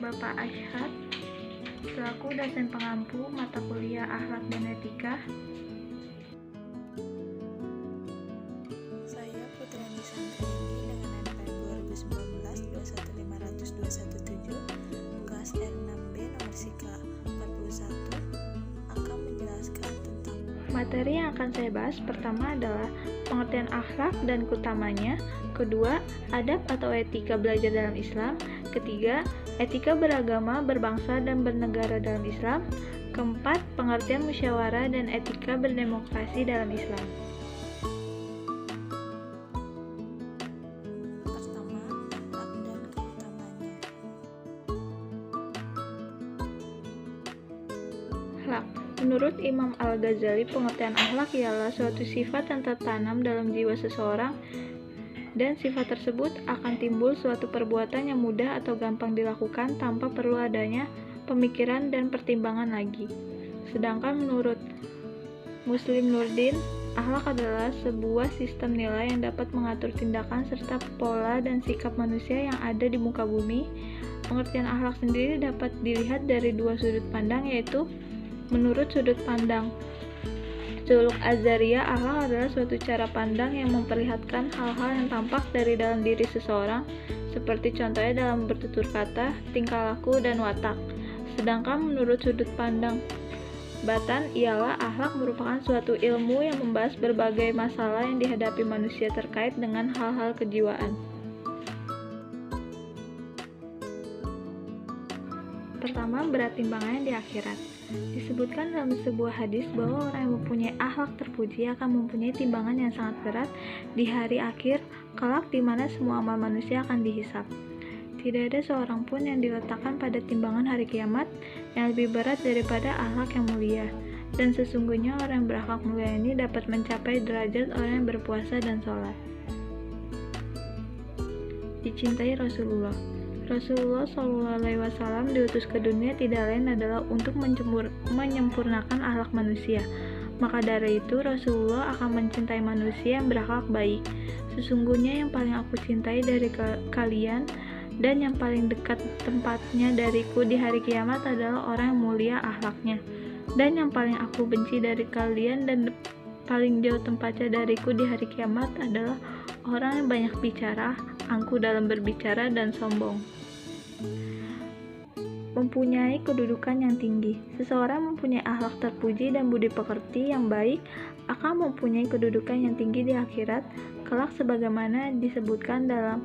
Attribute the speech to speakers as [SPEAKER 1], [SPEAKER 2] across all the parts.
[SPEAKER 1] Bapak Asyhad, selaku dosen pengampu mata kuliah Akhlak dan Etika.
[SPEAKER 2] Saya Putri Nisanta Indi dengan NPM 2019-21500-217 kelas R6B nomor SIKA 41 akan menjelaskan tentang
[SPEAKER 1] Materi yang akan saya bahas pertama adalah pengertian akhlak dan keutamanya, kedua, adab atau etika belajar dalam Islam, ketiga, etika beragama, berbangsa, dan bernegara dalam Islam, keempat, pengertian musyawarah dan etika berdemokrasi dalam Islam.
[SPEAKER 2] pertama, akhlak dan keutamanya.
[SPEAKER 1] Akhlak. Menurut Imam Al-Ghazali, pengertian akhlak ialah suatu sifat yang tertanam dalam jiwa seseorang dan sifat tersebut akan timbul suatu perbuatan yang mudah atau gampang dilakukan tanpa perlu adanya pemikiran dan pertimbangan lagi. Sedangkan menurut Muslim Nurdin, akhlak adalah sebuah sistem nilai yang dapat mengatur tindakan serta pola dan sikap manusia yang ada di muka bumi. Pengertian akhlak sendiri dapat dilihat dari dua sudut pandang, yaitu menurut sudut pandang Suluk Az-Zariyah, akhlak adalah suatu cara pandang yang memperlihatkan hal-hal yang tampak dari dalam diri seseorang, seperti contohnya dalam bertutur kata, tingkah laku, dan watak. Sedangkan menurut sudut pandang Batan, ialah akhlak merupakan suatu ilmu yang membahas berbagai masalah yang dihadapi manusia terkait dengan hal-hal kejiwaan. Pertama, berat timbangannya di akhirat. Disebutkan dalam sebuah hadis bahwa orang yang mempunyai akhlak terpuji akan mempunyai timbangan yang sangat berat di hari akhir kelak, di mana semua amal manusia akan dihisap. Tidak ada seorang pun yang diletakkan pada timbangan hari kiamat yang lebih berat daripada akhlak yang mulia. Dan sesungguhnya orang yang berakhlak mulia ini dapat mencapai derajat orang yang berpuasa dan sholat. Dicintai Rasulullah. Rasulullah SAW diutus ke dunia tidak lain adalah untuk menyempurnakan akhlak manusia. Maka dari itu Rasulullah akan mencintai manusia yang berakhlak baik. Sesungguhnya yang paling aku cintai dari kalian dan yang paling dekat tempatnya dariku di hari kiamat adalah orang yang mulia akhlaknya. Dan yang paling aku benci dari kalian dan paling jauh tempatnya dariku di hari kiamat adalah orang yang banyak bicara, angkuh dalam berbicara, dan sombong. Mempunyai kedudukan yang tinggi. Seseorang mempunyai akhlak terpuji dan budi pekerti yang baik akan mempunyai kedudukan yang tinggi di akhirat kelak, sebagaimana disebutkan dalam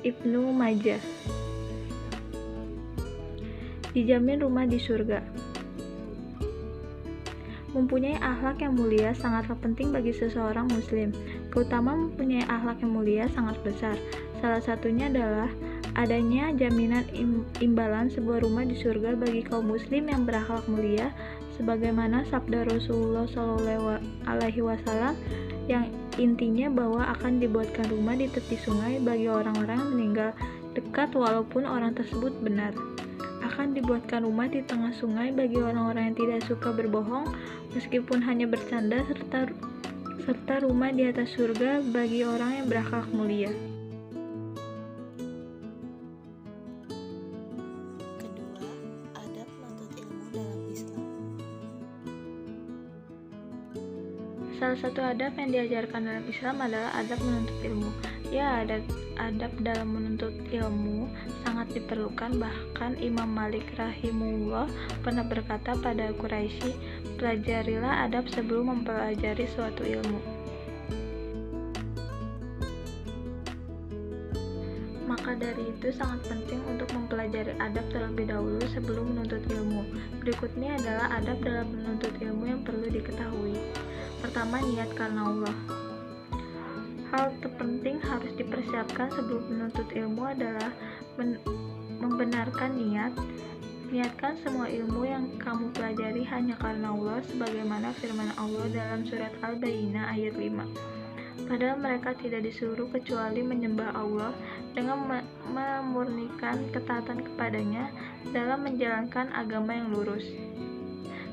[SPEAKER 1] Ibnu Majah. Dijamin rumah di surga. Mempunyai akhlak yang mulia sangatlah penting bagi seseorang muslim. Keutamaan mempunyai akhlak yang mulia sangat besar. Salah satunya adalah adanya jaminan imbalan sebuah rumah di surga bagi kaum muslim yang berakhlak mulia, sebagaimana sabda Rasulullah SAW yang intinya bahwa akan dibuatkan rumah di tepi sungai bagi orang-orang yang meninggal dekat walaupun orang tersebut benar. Akan dibuatkan rumah di tengah sungai bagi orang-orang yang tidak suka berbohong meskipun hanya bercanda, serta rumah di atas surga bagi orang yang berakhlak mulia.
[SPEAKER 2] Kedua, adab menuntut ilmu dalam Islam.
[SPEAKER 1] Salah satu adab yang diajarkan dalam Islam adalah adab menuntut ilmu. Ya, adab dalam menuntut ilmu sangat diperlukan. Bahkan Imam Malik rahimahullah pernah berkata pada Quraisy, pelajarilah adab sebelum mempelajari suatu ilmu. Maka dari itu sangat penting untuk mempelajari adab terlebih dahulu sebelum menuntut ilmu. Berikutnya adalah adab dalam menuntut ilmu yang perlu diketahui. Pertama, niat karena Allah. Hal terpenting harus dipersiapkan sebelum menuntut ilmu adalah membenarkan niat. Niatkan semua ilmu yang kamu pelajari hanya karena Allah, sebagaimana firman Allah dalam surat Al-Bayyinah ayat 5. Padahal mereka tidak disuruh kecuali menyembah Allah dengan memurnikan ketaatan kepadanya dalam menjalankan agama yang lurus,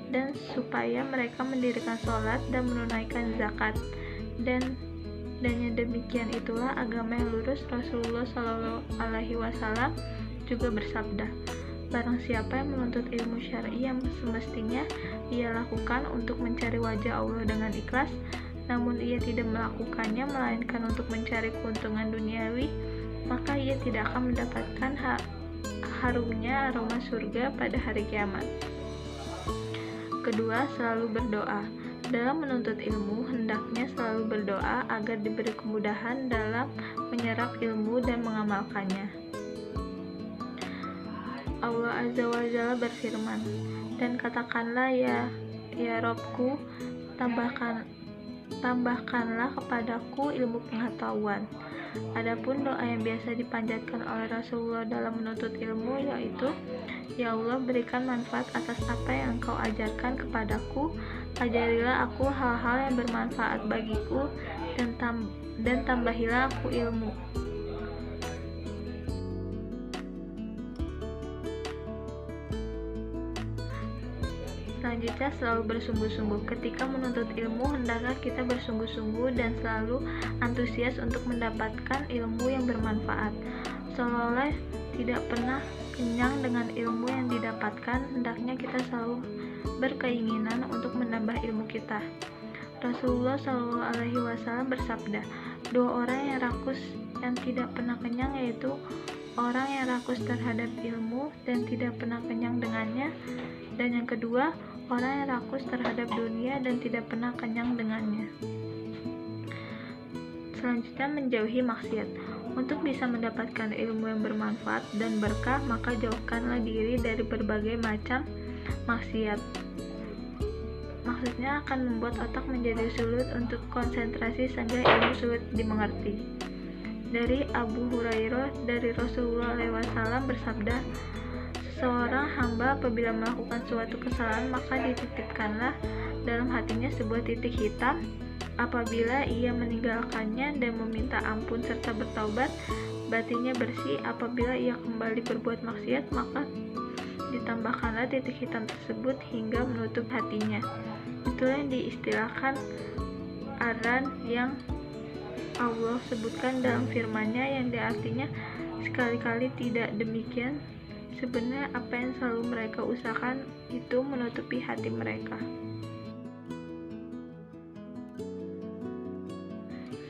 [SPEAKER 1] dan supaya mereka mendirikan sholat dan menunaikan zakat. Dan demikian itulah agama yang lurus Rasulullah SAW juga bersabda, barang siapa yang menuntut ilmu syar'i yang semestinya ia lakukan untuk mencari wajah Allah dengan ikhlas, namun ia tidak melakukannya melainkan untuk mencari keuntungan duniawi, maka ia tidak akan mendapatkan harumnya aroma surga pada hari kiamat. Kedua, selalu berdoa. Dalam menuntut ilmu, hendaknya selalu berdoa agar diberi kemudahan dalam menyerap ilmu dan mengamalkannya. Allah Azza wa Jalla berfirman, dan katakanlah ya Robku, tambahkanlah kepadaku ilmu pengetahuan. Adapun doa yang biasa dipanjatkan oleh Rasulullah dalam menuntut ilmu yaitu, ya Allah, berikan manfaat atas apa yang Engkau ajarkan kepadaku, ajarilah aku hal-hal yang bermanfaat bagiku, dan tambahilah aku ilmu. Selanjutnya, selalu bersungguh-sungguh. Ketika menuntut ilmu, hendaklah kita bersungguh-sungguh dan selalu antusias untuk mendapatkan ilmu yang bermanfaat. Seolah-olah tidak pernah kenyang dengan ilmu yang didapatkan, hendaknya kita selalu berkeinginan untuk menambah ilmu kita. Rasulullah SAW bersabda, dua orang yang rakus yang tidak pernah kenyang yaitu orang yang rakus terhadap ilmu dan tidak pernah kenyang dengannya, dan yang kedua, orang yang rakus terhadap dunia dan tidak pernah kenyang dengannya. Selanjutnya, menjauhi maksiat. Untuk bisa mendapatkan ilmu yang bermanfaat dan berkah, maka jauhkanlah diri dari berbagai macam maksiat. Maksudnya akan membuat otak menjadi sulit untuk konsentrasi sehingga ilmu sulit dimengerti. Dari Abu Hurairah dari Rasulullah SAW bersabda, seorang hamba apabila melakukan suatu kesalahan maka dititipkanlah dalam hatinya sebuah titik hitam. Apabila ia meninggalkannya dan meminta ampun serta bertaubat, batinnya bersih. Apabila ia kembali berbuat maksiat, maka ditambahkanlah titik hitam tersebut hingga menutup hatinya. Itulah yang diistilahkan aran yang Allah sebutkan dalam firman-Nya, yang artinya sekali-kali tidak demikian. Sebenarnya apa yang selalu mereka usahakan itu menutupi hati mereka.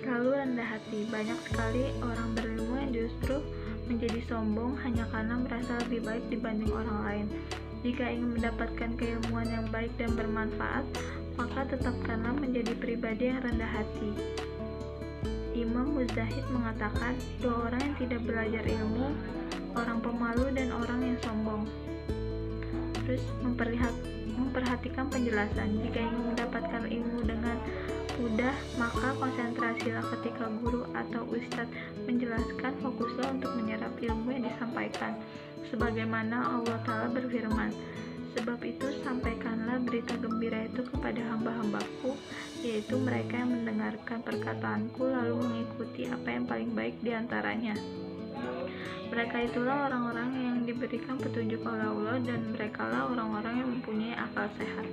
[SPEAKER 1] Selalu rendah hati. Banyak sekali orang berilmu yang justru menjadi sombong hanya karena merasa lebih baik dibanding orang lain. Jika ingin mendapatkan keilmuan yang baik dan bermanfaat, maka tetapkanlah menjadi pribadi yang rendah hati. Imam Muzahid mengatakan, dua orang yang tidak belajar ilmu, orang pemalu dan orang yang sombong. Terus memperhatikan penjelasan. Jika ingin mendapatkan ilmu dengan mudah, maka konsentrasilah ketika guru atau ustadz menjelaskan, fokuslah untuk menyerap ilmu yang disampaikan. Sebagaimana Allah Ta'ala berfirman, sebab itu sampaikanlah berita gembira itu kepada hamba-hambaku, yaitu mereka yang mendengarkan perkataanku lalu mengikuti apa yang paling baik diantaranya. Mereka itulah orang-orang yang diberikan petunjuk oleh Allah, dan merekalah orang-orang yang mempunyai akal sehat.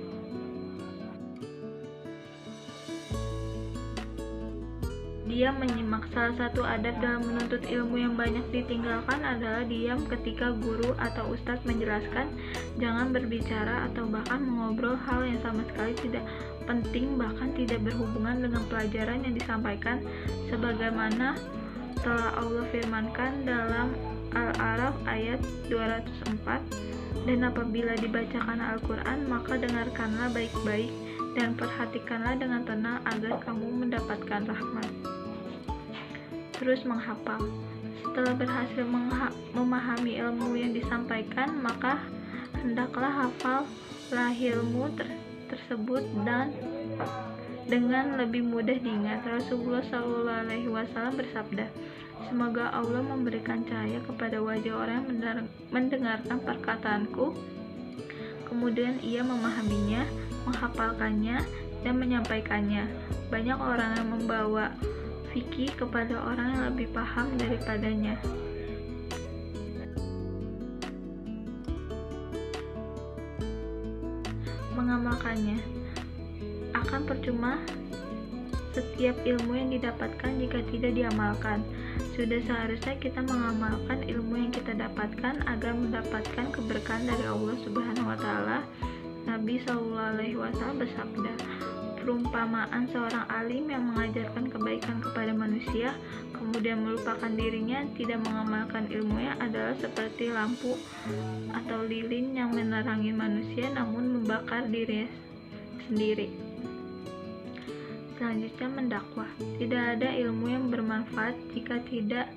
[SPEAKER 1] Diam menyimak. Salah satu adab dalam menuntut ilmu yang banyak ditinggalkan adalah diam ketika guru atau ustadz menjelaskan. Jangan berbicara atau bahkan mengobrol hal yang sama sekali tidak penting, bahkan tidak berhubungan dengan pelajaran yang disampaikan, sebagaimana telah Allah firmankan dalam Al-A'raf ayat 204, dan apabila dibacakan Al-Quran maka dengarkanlah baik-baik dan perhatikanlah dengan tenang agar kamu mendapatkan rahmat. Terus menghafal. Setelah berhasil memahami ilmu yang disampaikan, maka hendaklah hafallah ilmu tersebut dan dengan lebih mudah diingat. Rasulullah SAW bersabda, semoga Allah memberikan cahaya kepada wajah orang yang mendengarkan perkataanku, kemudian ia memahaminya, menghafalkannya, dan menyampaikannya. Banyak orang yang membawa fikih kepada orang yang lebih paham daripadanya. Mengamalkannya akan percuma setiap ilmu yang didapatkan jika tidak diamalkan. Sudah seharusnya kita mengamalkan ilmu yang kita dapatkan agar mendapatkan keberkahan dari Allah Subhanahu wa taala. Nabi SAW bersabda, perumpamaan seorang alim yang mengajarkan kebaikan kepada manusia, kemudian melupakan dirinya, tidak mengamalkan ilmunya adalah seperti lampu atau lilin yang menerangi manusia namun membakar diri sendiri. Selanjutnya, mendakwah. Tidak ada ilmu yang bermanfaat jika tidak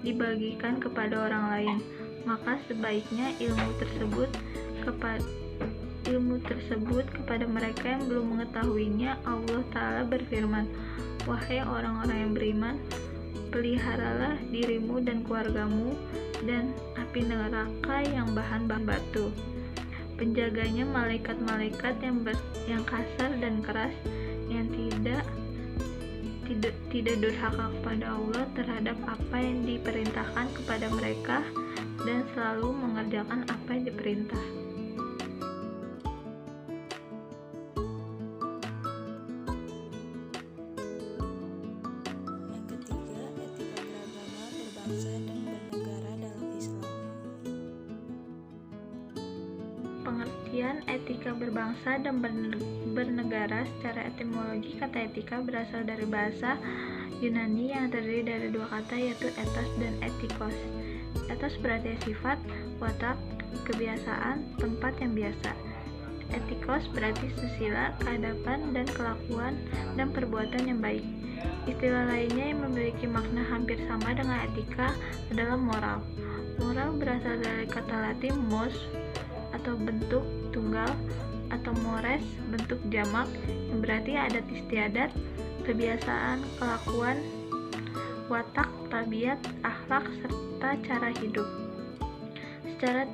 [SPEAKER 1] dibagikan kepada orang lain. Maka sebaiknya ilmu tersebut kepada mereka yang belum mengetahuinya. Allah Ta'ala berfirman, wahai orang-orang yang beriman, peliharalah dirimu dan keluargamu dan api neraka yang bahan batu. Penjaganya malaikat-malaikat yang kasar dan keras, yang tidak durhaka kepada Allah terhadap apa yang diperintahkan kepada mereka dan selalu mengerjakan apa yang diperintah.
[SPEAKER 2] Yang ketiga, etika beragama, berbangsa, dan bernegara dalam Islam.
[SPEAKER 1] Pengertian etika berbangsa dan bernegara. Secara etimologi, kata etika berasal dari bahasa Yunani yang terdiri dari dua kata, yaitu ethos dan etikos. Ethos berarti sifat, watak, kebiasaan, tempat yang biasa. Etikos berarti susila, keadaban, dan kelakuan dan perbuatan yang baik. Istilah lainnya yang memiliki makna hampir sama dengan etika adalah moral. Moral berasal dari kata Latin mos atau bentuk tunggal, atau mores bentuk jamak yang berarti adat istiadat, kebiasaan, kelakuan, watak, tabiat, akhlak, serta cara hidup. Secara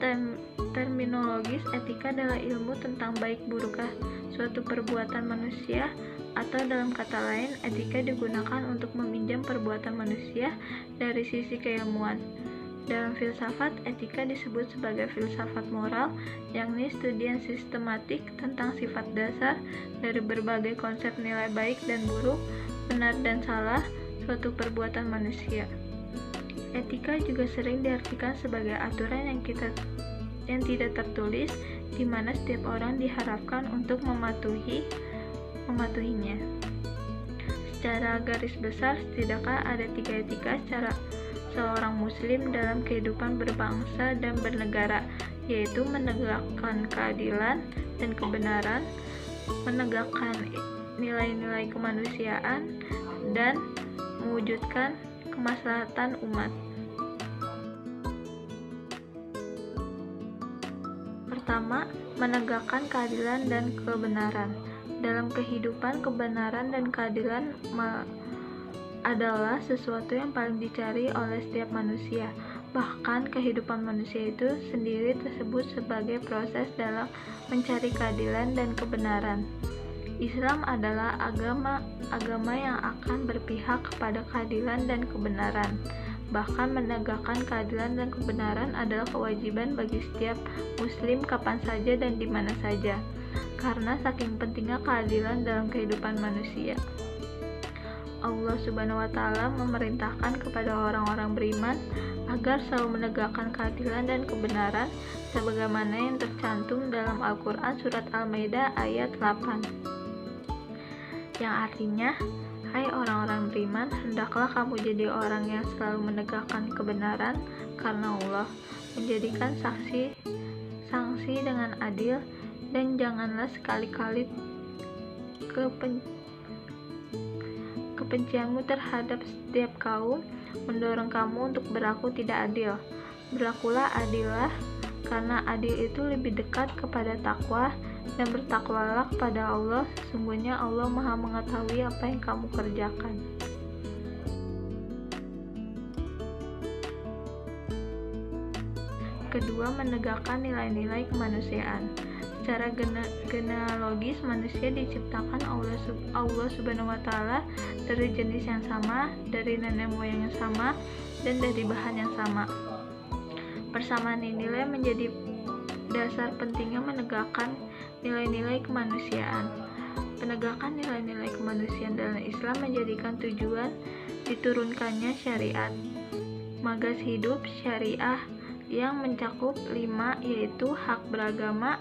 [SPEAKER 1] terminologis, etika adalah ilmu tentang baik burukkah suatu perbuatan manusia, atau dalam kata lain, etika digunakan untuk meminjam perbuatan manusia dari sisi keilmuan. Dalam filsafat, etika disebut sebagai filsafat moral, yakni studi yang sistematik tentang sifat dasar dari berbagai konsep nilai baik dan buruk, benar dan salah suatu perbuatan manusia. Etika juga sering diartikan sebagai aturan yang tidak tertulis, di mana setiap orang diharapkan untuk mematuhinya. Secara garis besar, setidakkah ada 3 etika secara seorang muslim dalam kehidupan berbangsa dan bernegara, yaitu menegakkan keadilan dan kebenaran, menegakkan nilai-nilai kemanusiaan, dan mewujudkan kemaslahatan umat. Pertama, menegakkan keadilan dan kebenaran. Dalam kehidupan, kebenaran dan keadilan adalah sesuatu yang paling dicari oleh setiap manusia. Bahkan kehidupan manusia itu sendiri tersebut sebagai proses dalam mencari keadilan dan kebenaran. Islam adalah agama yang akan berpihak kepada keadilan dan kebenaran. Bahkan menegakkan keadilan dan kebenaran adalah kewajiban bagi setiap muslim kapan saja dan di mana saja, karena saking pentingnya keadilan dalam kehidupan manusia. Allah Subhanahu wa taala memerintahkan kepada orang-orang beriman agar selalu menegakkan keadilan dan kebenaran sebagaimana yang tercantum dalam Al-Qur'an surat Al-Maidah ayat 8. Yang artinya, hai orang-orang beriman, hendaklah kamu jadi orang yang selalu menegakkan kebenaran karena Allah, menjadikan sanksi dengan adil, dan janganlah sekali-kali kebencianmu terhadap setiap kaum mendorong kamu untuk berlaku tidak adil. Berlakulah adillah, karena adil itu lebih dekat kepada takwa, dan bertakwalah kepada Allah, sesungguhnya Allah Maha mengetahui apa yang kamu kerjakan. Kedua, menegakkan nilai-nilai kemanusiaan. Secara genealogis, manusia diciptakan Allah Subhanahu wa taala dari jenis yang sama, dari nenek moyang yang sama, dan dari bahan yang sama. Persamaan nilai menjadi dasar pentingnya menegakkan nilai-nilai kemanusiaan. Penegakan nilai-nilai kemanusiaan dalam Islam menjadikan tujuan diturunkannya syariat. Magas hidup syariah yang mencakup 5, yaitu hak beragama,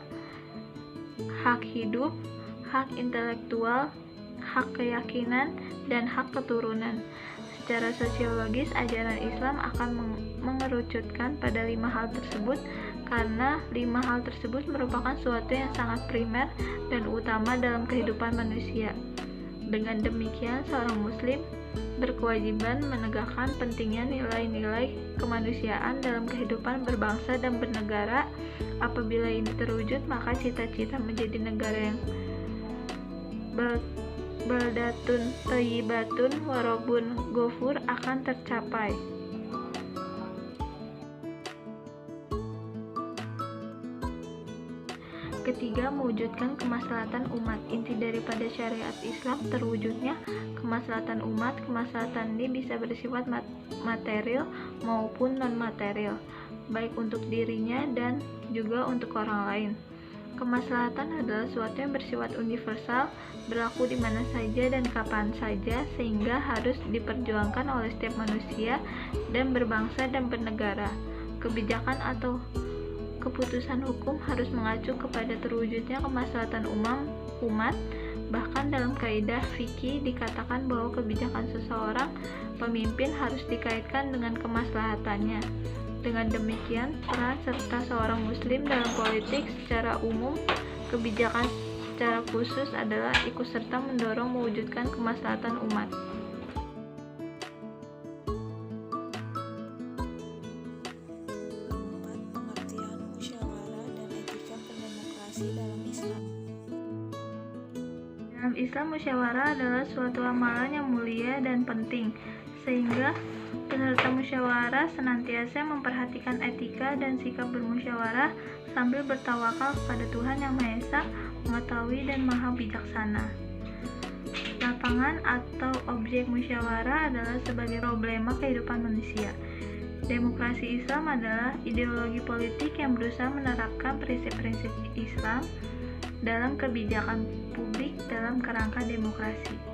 [SPEAKER 1] hak hidup, hak intelektual, hak keyakinan, dan hak keturunan. Secara sosiologis, ajaran Islam akan mengerucutkan pada 5 hal tersebut karena 5 hal tersebut merupakan suatu yang sangat primer dan utama dalam kehidupan manusia. Dengan demikian, seorang muslim berkewajiban menegakkan pentingnya nilai-nilai kemanusiaan dalam kehidupan berbangsa dan bernegara. Apabila ini terwujud, maka cita-cita menjadi negara yang baldatun thayyibatun warabun ghafur akan tercapai. Ketiga, mewujudkan kemaslahatan umat. Inti daripada syariat Islam terwujudnya kemaslahatan umat. Kemaslahatan ini bisa bersifat material maupun non-material, baik untuk dirinya dan juga untuk orang lain. Kemaslahatan adalah suatu yang bersifat universal, berlaku di mana saja dan kapan saja, sehingga harus diperjuangkan oleh setiap manusia dan berbangsa dan bernegara. Kebijakan atau keputusan hukum harus mengacu kepada terwujudnya kemaslahatan umat. Bahkan dalam kaidah fikih dikatakan bahwa kebijakan seseorang pemimpin harus dikaitkan dengan kemaslahatannya. Dengan demikian, peran serta seorang muslim dalam politik secara umum, kebijakan secara khusus adalah ikut serta mendorong mewujudkan kemaslahatan umat.
[SPEAKER 2] Pengertian musyawarah dan etika berdemokrasi dalam Islam.
[SPEAKER 1] Dalam Islam, musyawarah adalah suatu amalan yang mulia dan penting, sehingga peserta musyawarah senantiasa memperhatikan etika dan sikap bermusyawarah sambil bertawakal kepada Tuhan yang Maha Esa, mengetahui dan Maha Bijaksana. Lapangan atau objek musyawarah adalah sebagai problema kehidupan manusia. Demokrasi Islam adalah ideologi politik yang berusaha menerapkan prinsip-prinsip Islam dalam kebijakan publik dalam kerangka demokrasi.